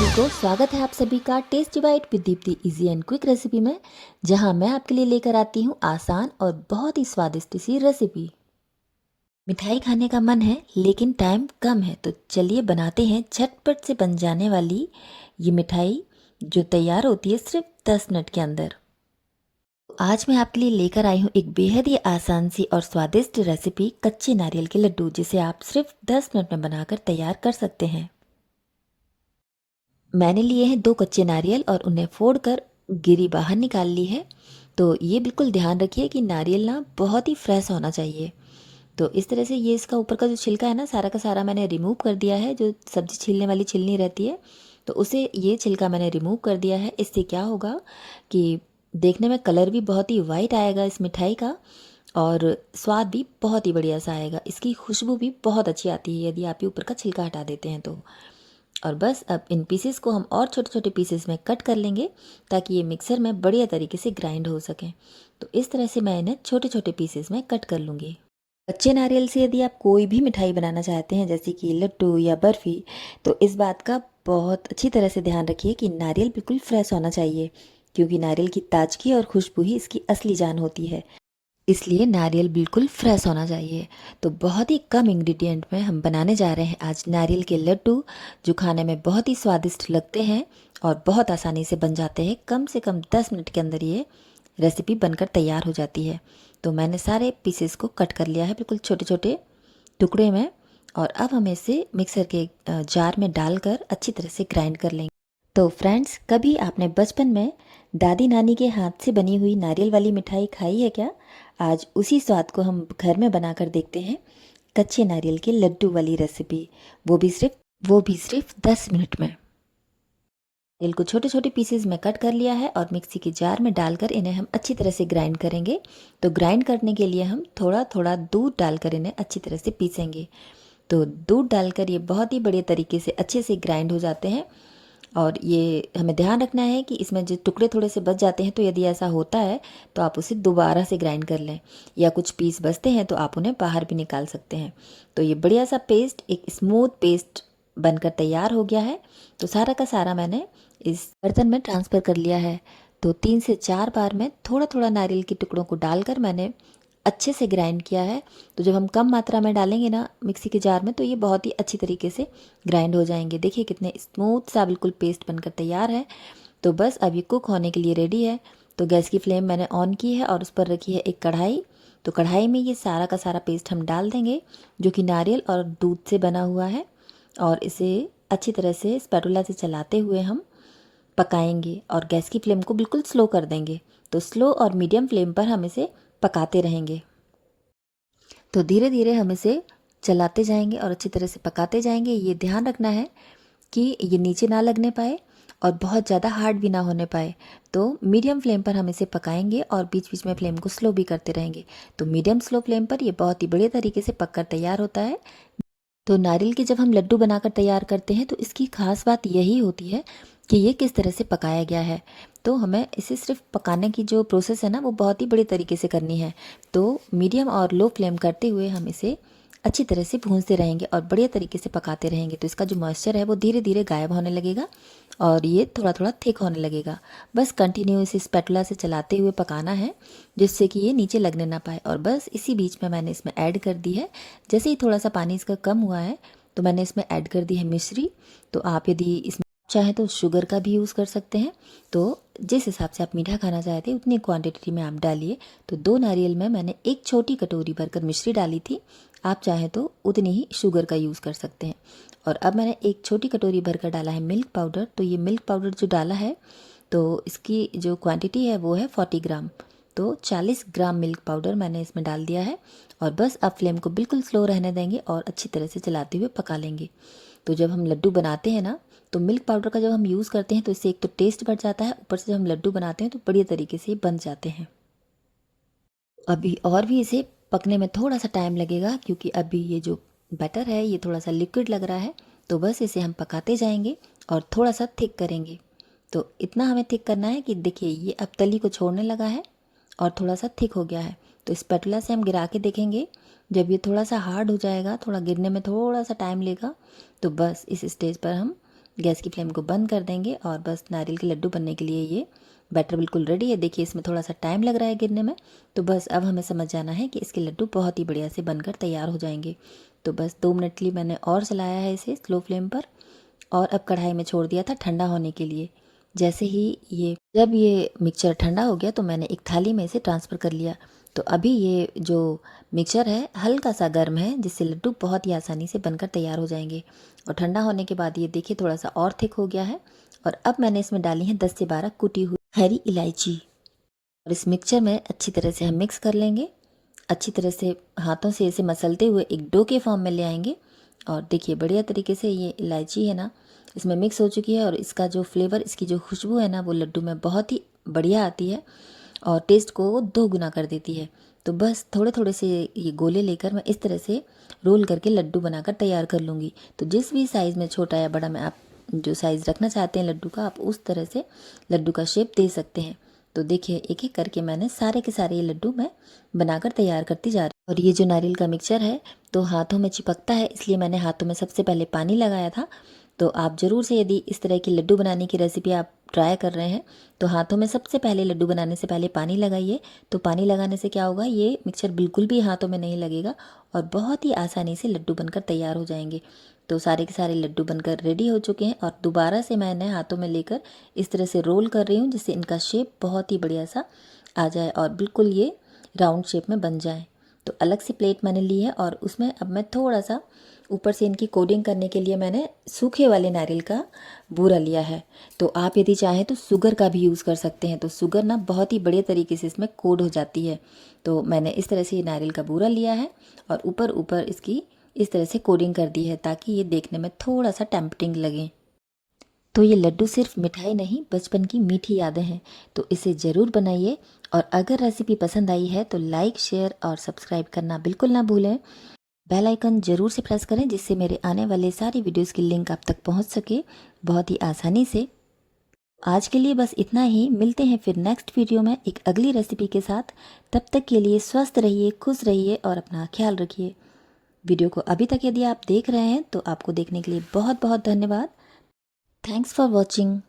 सभी को स्वागत है आप सभी का tasty bite with Deepti easy and quick recipe में, जहां मैं आपके लिए लेकर आती हूं आसान और बहुत ही स्वादिष्ट सी रेसिपी। मिठाई खाने का मन है लेकिन टाइम कम है, तो चलिए बनाते हैं झटपट से बन जाने वाली ये मिठाई जो तैयार होती है सिर्फ 10 मिनट के अंदर। आज मैं आपके लिए लेकर आई हूँ एक बेहद ही आसान सी और स्वादिष्ट रेसिपी, कच्चे नारियल के लड्डू, जिसे आप सिर्फ 10 मिनट में बनाकर तैयार कर सकते हैं। मैंने लिए हैं 2 कच्चे नारियल और उन्हें फोड़कर गिरी बाहर निकाल ली है। तो ये बिल्कुल ध्यान रखिए कि नारियल ना बहुत ही फ्रेश होना चाहिए। तो इस तरह से ये इसका ऊपर का जो छिलका है ना, सारा का सारा मैंने रिमूव कर दिया है। जो सब्जी छीलने वाली छिलनी रहती है, तो उसे ये छिलका मैंने रिमूव कर दिया है। इससे क्या होगा कि देखने में कलर भी बहुत ही वाइट आएगा इस मिठाई का, और स्वाद भी बहुत ही बढ़िया सा आएगा। इसकी खुशबू भी बहुत अच्छी आती है यदि आप ये ऊपर का छिलका हटा देते हैं तो। और बस अब इन पीसेस को हम और छोटे छोटे पीसेस में कट कर लेंगे ताकि ये मिक्सर में बढ़िया तरीके से ग्राइंड हो सकें। तो इस तरह से मैं इन्हें छोटे छोटे पीसेस में कट कर लूँगी। कच्चे नारियल से यदि आप कोई भी मिठाई बनाना चाहते हैं, जैसे कि लड्डू या बर्फ़ी, तो इस बात का बहुत अच्छी तरह से ध्यान रखिए कि नारियल बिल्कुल फ्रेश होना चाहिए, क्योंकि नारियल की ताजगी और खुशबू ही इसकी असली जान होती है। इसलिए नारियल बिल्कुल फ्रेश होना चाहिए। तो बहुत ही कम इंग्रेडिएंट में हम बनाने जा रहे हैं आज नारियल के लड्डू, जो खाने में बहुत ही स्वादिष्ट लगते हैं और बहुत आसानी से बन जाते हैं। कम से कम 10 मिनट के अंदर ये रेसिपी बनकर तैयार हो जाती है। तो मैंने सारे पीसेस को कट कर लिया है बिल्कुल छोटे छोटे टुकड़े में, और अब हम इसे मिक्सर के जार में डालकर अच्छी तरह से ग्राइंड कर लेंगे। तो फ्रेंड्स, कभी आपने बचपन में दादी नानी के हाथ से बनी हुई नारियल वाली मिठाई खाई है क्या? आज उसी स्वाद को हम घर में बनाकर देखते हैं, कच्चे नारियल के लड्डू वाली रेसिपी, वो भी सिर्फ 10 मिनट में। नारियल को छोटे छोटे पीसेस में कट कर लिया है और मिक्सी के जार में डालकर इन्हें हम अच्छी तरह से ग्राइंड करेंगे। तो ग्राइंड करने के लिए हम थोड़ा थोड़ा दूध डालकर इन्हें अच्छी तरह से पीसेंगे। तो दूध डालकर ये बहुत ही बढ़िया तरीके से अच्छे से ग्राइंड हो जाते हैं। और ये हमें ध्यान रखना है कि इसमें जो टुकड़े थोड़े से बच जाते हैं, तो यदि ऐसा होता है तो आप उसे दोबारा से ग्राइंड कर लें, या कुछ पीस बचते हैं तो आप उन्हें बाहर भी निकाल सकते हैं। तो ये बढ़िया सा पेस्ट, एक स्मूथ पेस्ट बनकर तैयार हो गया है। तो सारा का सारा मैंने इस बर्तन में ट्रांसफ़र कर लिया है। तो 3 से 4 बार में थोड़ा थोड़ा नारियल के टुकड़ों को डालकर मैंने अच्छे से ग्राइंड किया है। तो जब हम कम मात्रा में डालेंगे ना मिक्सी के जार में, तो ये बहुत ही अच्छी तरीके से ग्राइंड हो जाएंगे। देखिए कितने स्मूथ सा बिल्कुल पेस्ट बनकर तैयार है। तो बस अब ये कुक होने के लिए रेडी है। तो गैस की फ्लेम मैंने ऑन की है और उस पर रखी है एक कढ़ाई। तो कढ़ाई में ये सारा का सारा पेस्ट हम डाल देंगे, जो कि नारियल और दूध से बना हुआ है, और इसे अच्छी तरह से स्पैटुला से चलाते हुए हम पकाएंगे और गैस की फ्लेम को बिल्कुल स्लो कर देंगे। तो स्लो और मीडियम फ्लेम पर हम इसे पकाते रहेंगे। तो धीरे धीरे हम इसे चलाते जाएंगे और अच्छी तरह से पकाते जाएंगे। ये ध्यान रखना है कि ये नीचे ना लगने पाए और बहुत ज़्यादा हार्ड भी ना होने पाए। तो मीडियम फ्लेम पर हम इसे पकाएंगे और बीच बीच में फ्लेम को स्लो भी करते रहेंगे। तो मीडियम स्लो फ्लेम पर ये बहुत ही बढ़िया तरीके से पककर तैयार होता है। तो नारियल के जब हम लड्डू बनाकर तैयार करते हैं, तो इसकी खास बात यही होती है कि ये किस तरह से पकाया गया है। तो हमें इसे सिर्फ पकाने की जो प्रोसेस है ना, वो बहुत ही बड़े तरीके से करनी है। तो मीडियम और लो फ्लेम करते हुए हम इसे अच्छी तरह से भूनते रहेंगे और बढ़िया तरीके से पकाते रहेंगे। तो इसका जो मॉइस्चर है वो धीरे धीरे गायब होने लगेगा और ये थोड़ा थोड़ा थिक होने लगेगा। बस कंटिन्यू इसे स्पैटुला से चलाते हुए पकाना है, जिससे कि ये नीचे लगने ना पाए। और बस इसी बीच में मैंने इसमें ऐड कर दी है, जैसे ही थोड़ा सा पानी इसका कम हुआ है तो मैंने इसमें ऐड कर दी है मिश्री। तो आप यदि इसमें चाहे तो शुगर का भी यूज़ कर सकते हैं। तो जिस हिसाब से आप मीठा खाना चाहते हैं उतनी क्वांटिटी में आप डालिए। तो 2 नारियल में मैंने एक छोटी कटोरी भरकर मिश्री डाली थी। आप चाहें तो उतनी ही शुगर का यूज़ कर सकते हैं। और अब मैंने एक छोटी कटोरी भरकर डाला है मिल्क पाउडर। तो ये मिल्क पाउडर जो डाला है, तो इसकी जो क्वांटिटी है वो है 40 ग्राम। तो 40 ग्राम मिल्क पाउडर मैंने इसमें डाल दिया है। और बस अब फ्लेम को बिल्कुल स्लो रहने देंगे और अच्छी तरह से चलाते हुए पका लेंगे। तो जब हम लड्डू बनाते हैं ना, तो मिल्क पाउडर का जब हम यूज़ करते हैं तो इससे एक तो टेस्ट बढ़ जाता है, ऊपर से जब हम लड्डू बनाते हैं तो बढ़िया तरीके से बन जाते हैं। अभी और भी इसे पकने में थोड़ा सा टाइम लगेगा, क्योंकि अभी ये जो बैटर है ये थोड़ा सा लिक्विड लग रहा है। तो बस इसे हम पकाते जाएंगे और थोड़ा सा थिक करेंगे। तो इतना हमें थिक करना है कि देखिए ये अब तली को छोड़ने लगा है और थोड़ा सा थिक हो गया है। तो स्पैटुला से हम गिरा के देखेंगे। जब ये थोड़ा सा हार्ड हो जाएगा, थोड़ा गिरने में थोड़ा सा टाइम लेगा, तो बस इस स्टेज पर हम गैस की फ्लेम को बंद कर देंगे और बस नारियल के लड्डू बनने के लिए ये बैटर बिल्कुल रेडी है। देखिए इसमें थोड़ा सा टाइम लग रहा है गिरने में, तो बस अब हमें समझ जाना है कि इसके लड्डू बहुत ही बढ़िया से बनकर तैयार हो जाएंगे। तो बस 2 मिनट के लिए मैंने और चलाया है इसे स्लो फ्लेम पर और अब कढ़ाई में छोड़ दिया था ठंडा होने के लिए। जैसे ही जब ये मिक्सचर ठंडा हो गया तो मैंने एक थाली में इसे ट्रांसफ़र कर लिया। तो अभी ये जो मिक्सचर है हल्का सा गर्म है, जिससे लड्डू बहुत ही आसानी से बनकर तैयार हो जाएंगे। और ठंडा होने के बाद ये देखिए थोड़ा सा और थिक हो गया है। और अब मैंने इसमें डाली है 10 से 12 कुटी हुई हरी इलायची और इस मिक्सचर में अच्छी तरह से हम मिक्स कर लेंगे। अच्छी तरह से हाथों से इसे मसलते हुए एक डो के फॉर्म में ले आएंगे। और देखिए बढ़िया तरीके से ये इलायची है ना इसमें मिक्स हो चुकी है और इसका जो फ्लेवर, इसकी जो खुशबू है ना वो लड्डू में बहुत ही बढ़िया आती है और टेस्ट को 2 गुना कर देती है। तो बस थोड़े थोड़े से ये गोले लेकर मैं इस तरह से रोल करके लड्डू बनाकर तैयार कर लूँगी। तो जिस भी साइज़ में, छोटा या बड़ा, में आप जो साइज़ रखना चाहते हैं लड्डू का, आप उस तरह से लड्डू का शेप दे सकते हैं। तो देखिए एक एक करके मैंने सारे के सारे ये लड्डू मैं बनाकर तैयार करती जा रही हूँ। और ये जो नारियल का मिक्सचर है तो हाथों में चिपकता है, इसलिए मैंने हाथों में सबसे पहले पानी लगाया था। तो आप ज़रूर से, यदि इस तरह की लड्डू बनाने की रेसिपी आप ट्राई कर रहे हैं तो हाथों में सबसे पहले, लड्डू बनाने से पहले पानी लगाइए। तो पानी लगाने से क्या होगा, ये मिक्सचर बिल्कुल भी हाथों में नहीं लगेगा और बहुत ही आसानी से लड्डू बनकर तैयार हो जाएंगे। तो सारे के सारे लड्डू बनकर रेडी हो चुके हैं और दोबारा से मैंने हाथों में लेकर इस तरह से रोल कर रही हूँ, जिससे इनका शेप बहुत ही बढ़िया सा आ जाए और बिल्कुल ये राउंड शेप में बन जाए। तो अलग से प्लेट मैंने ली है और उसमें अब मैं थोड़ा सा ऊपर से इनकी कोडिंग करने के लिए मैंने सूखे वाले नारियल का बूरा लिया है। तो आप यदि चाहें तो शुगर का भी यूज़ कर सकते हैं। तो शुगर ना बहुत ही बढ़िया तरीके से इसमें कोड हो जाती है। तो मैंने इस तरह से ये नारियल का बूरा लिया है और ऊपर ऊपर इसकी इस तरह से कोडिंग कर दी है, ताकि ये देखने में थोड़ा सा टेम्पटिंग लगे। तो ये लड्डू सिर्फ मिठाई नहीं, बचपन की मीठी यादें हैं। तो इसे ज़रूर बनाइए और अगर रेसिपी पसंद आई है तो लाइक, शेयर और सब्सक्राइब करना बिल्कुल ना भूलें। बेल आइकन ज़रूर से प्रेस करें, जिससे मेरे आने वाले सारी वीडियोस की लिंक आप तक पहुंच सके बहुत ही आसानी से। आज के लिए बस इतना ही, मिलते हैं फिर नेक्स्ट वीडियो में एक अगली रेसिपी के साथ। तब तक के लिए स्वस्थ रहिए, खुश रहिए और अपना ख्याल रखिए। वीडियो को अभी तक यदि आप देख रहे हैं तो आपको देखने के लिए बहुत बहुत धन्यवाद। Thanks for watching.